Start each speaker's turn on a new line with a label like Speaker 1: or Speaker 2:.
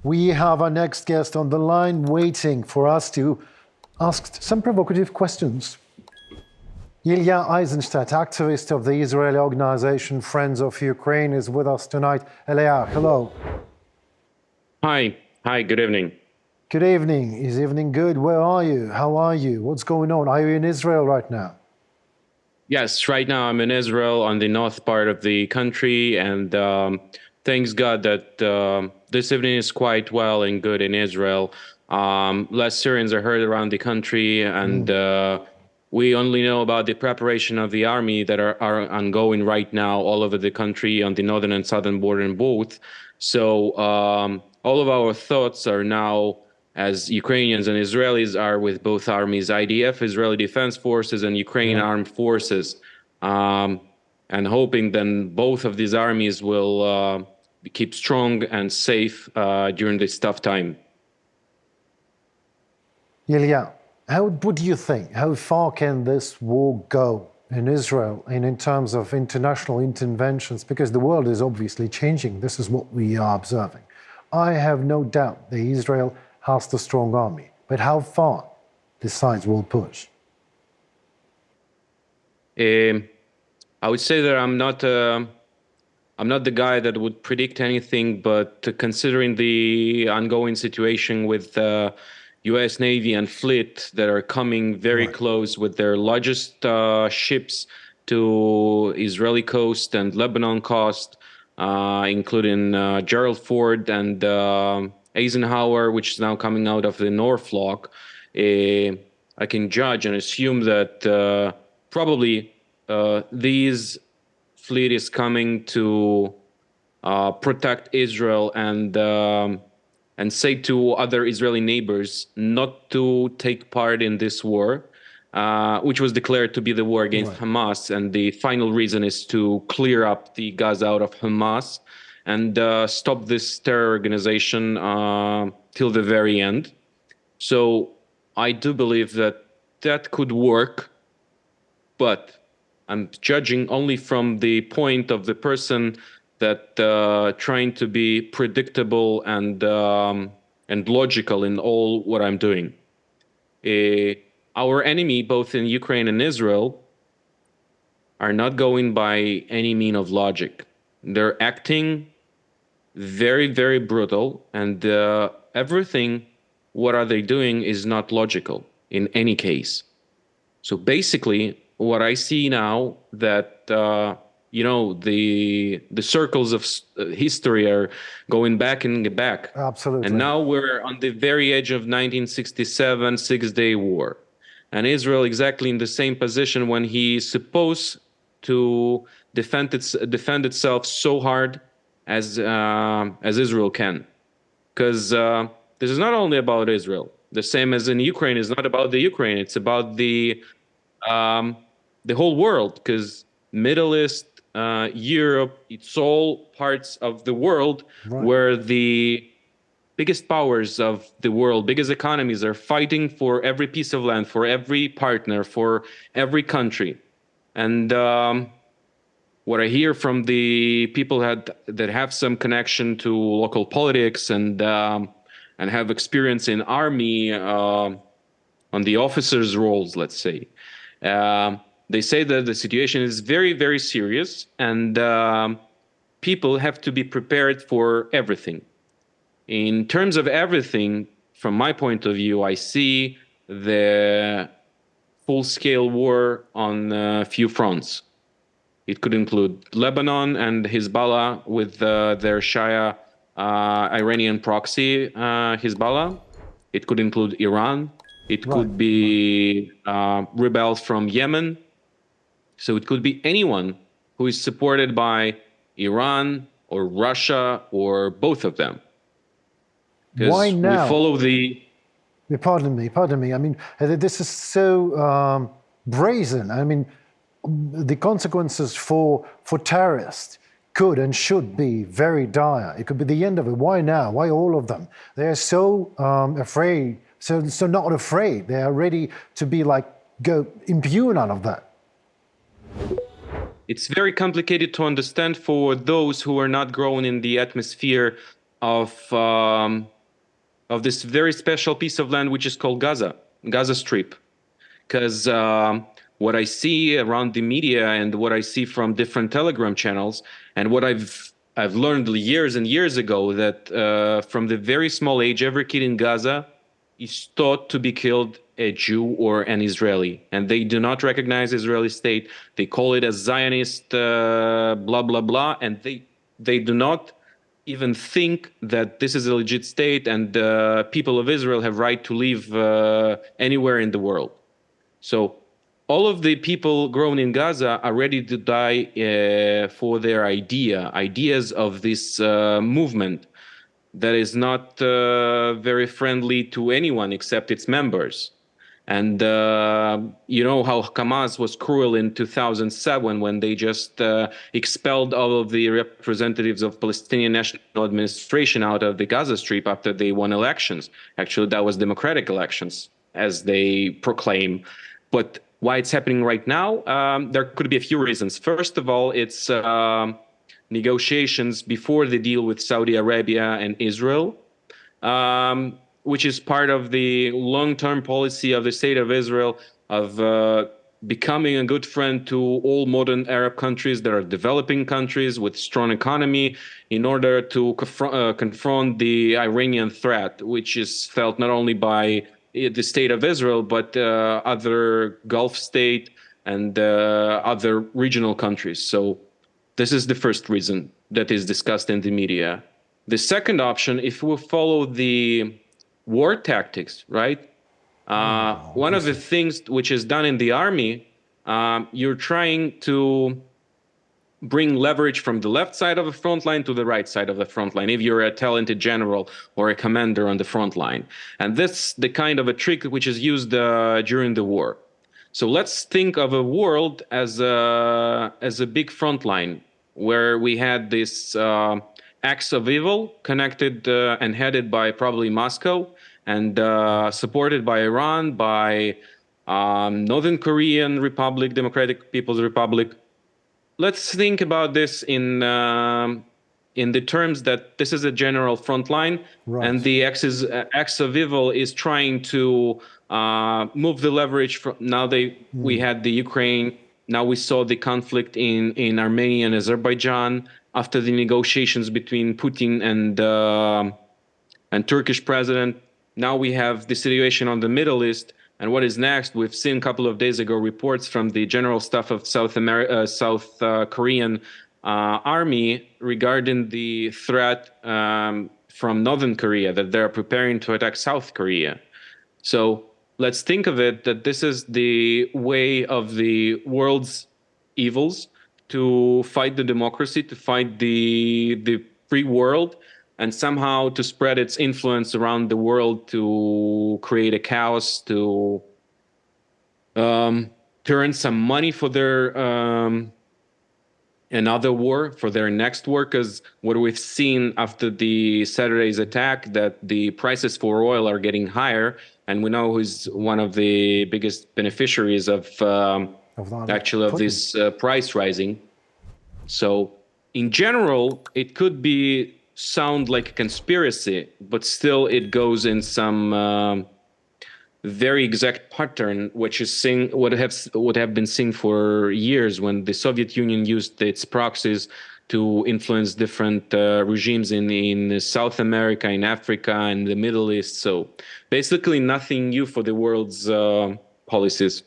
Speaker 1: We have our next guest on the line waiting for us to ask some provocative questions. Ilya Aizenstat, activist of the Israeli organization Friends of Ukraine, is with us tonight. Ilya, hello.
Speaker 2: Hi. Hi, good evening.
Speaker 1: Good evening. Is evening good? Where are you? How are you? What's going on? Are you in Israel right now?
Speaker 2: Yes, right now I'm in Israel on the north part of the country, and thanks God that this evening is quite well and good in Israel. Less Syrians are hurt around the country, and we only know about the preparation of the army that are ongoing right now all over the country on the northern and southern border in both. So all of our thoughts are now, as Ukrainians and Israelis are, with both armies, IDF, Israeli Defense Forces, and Ukrainian Armed Forces, and hoping then both of these armies will keep strong and safe during this tough time.
Speaker 1: Ilya, what do you think? How far can this war go in Israel and in terms of international interventions? Because the world is obviously changing. This is what we are observing. I have no doubt that Israel has the strong army, but how far the sides will push?
Speaker 2: I would say that I'm not the guy that would predict anything, but considering the ongoing situation with the U.S. Navy and fleet that are coming very close with their largest ships to Israeli coast and Lebanon coast, including Gerald Ford and Eisenhower, which is now coming out of the Norfolk, I can judge and assume that probably these fleet is coming to protect Israel and say to other Israeli neighbors not to take part in this war, which was declared to be the war against Hamas. And the final reason is to clear up the Gaza out of Hamas and stop this terror organization till the very end. So I do believe that that could work, but I'm judging only from the point of the person that trying to be predictable and logical in all what I'm doing. Our enemy, both in Ukraine and Israel, are not going by any mean of logic. They're acting very, very brutal, and everything what are they doing is not logical in any case. So basically, what I see now that the circles of history are going back and back.
Speaker 1: Absolutely.
Speaker 2: And now we're on the very edge of 1967 Six-Day War, and Israel exactly in the same position when he's supposed to defend itself so hard as Israel can, because this is not only about Israel. The same as in Ukraine is not about the Ukraine. It's about the whole world, because Middle East, Europe, it's all parts of the world where the biggest powers of the world, biggest economies are fighting for every piece of land, for every partner, for every country. And what I hear from the people that have some connection to local politics and have experience in army on the officers' roles, let's say, they say that the situation is very, very serious, and people have to be prepared for everything. In terms of everything, from my point of view, I see the full-scale war on a few fronts. It could include Lebanon and Hezbollah with their Shia Iranian proxy, Hezbollah. It could include Iran. It could be rebels from Yemen. So it could be anyone who is supported by Iran or Russia or both of them.
Speaker 1: Why now?
Speaker 2: We follow the...
Speaker 1: Pardon me. I mean, this is so brazen. I mean, the consequences for terrorists could and should be very dire. It could be the end of it. Why now? Why all of them? They're so afraid, so not afraid. They are ready to be like, go imbue none of that.
Speaker 2: It's very complicated to understand for those who are not grown in the atmosphere of this very special piece of land, which is called Gaza Strip. Because what I see around the media and what I see from different Telegram channels, and what I've learned years and years ago, that from the very small age, every kid in Gaza is taught to be killed a Jew or an Israeli, and they do not recognize Israeli state. They call it a Zionist, blah blah blah, and they do not even think that this is a legit state, and people of Israel have right to live anywhere in the world. So all of the people grown in Gaza are ready to die for their ideas of this movement that is not very friendly to anyone except its members. And you know how Hamas was cruel in 2007 when they just expelled all of the representatives of Palestinian National Administration out of the Gaza Strip after they won elections. Actually, that was democratic elections, as they proclaim. But why it's happening right now, there could be a few reasons. First of all, it's negotiations before the deal with Saudi Arabia and Israel, which is part of the long-term policy of the state of Israel of becoming a good friend to all modern Arab countries that are developing countries with strong economy, in order to confront the Iranian threat, which is felt not only by the state of Israel, but other Gulf state and other regional countries. So this is the first reason that is discussed in the media. The second option, if we follow the war tactics, right? One of the things which is done in the army, you're trying to bring leverage from the left side of the front line to the right side of the front line, if you're a talented general or a commander on the front line. And that's the kind of a trick which is used during the war. So let's think of a world as a big front line where we had this axe of evil connected and headed by probably Moscow and supported by Iran, by Northern Korean Republic, Democratic People's Republic. Let's think about this in the terms that this is a general front line,
Speaker 1: Right.
Speaker 2: and the axe of evil is trying to move the leverage from now. We had the Ukraine. Now we saw the conflict in Armenia and Azerbaijan after the negotiations between Putin and Turkish president. Now we have the situation on the Middle East. And what is next? We've seen a couple of days ago reports from the general staff of South Korean army regarding the threat from Northern Korea, that they're preparing to attack South Korea. So let's think of it that this is the way of the world's evils to fight the democracy, to fight the free world, and somehow to spread its influence around the world, to create a chaos, to earn some money for their another war, for their next war. Because what we've seen after the Saturday's attack, that the prices for oil are getting higher, and we know who's one of the biggest beneficiaries of this price rising. So in general, it could sound like a conspiracy, but still it goes in some very exact pattern, which is what have been seen for years when the Soviet Union used its proxies to influence different regimes in South America, in Africa, and the Middle East. So basically nothing new for the world's policies.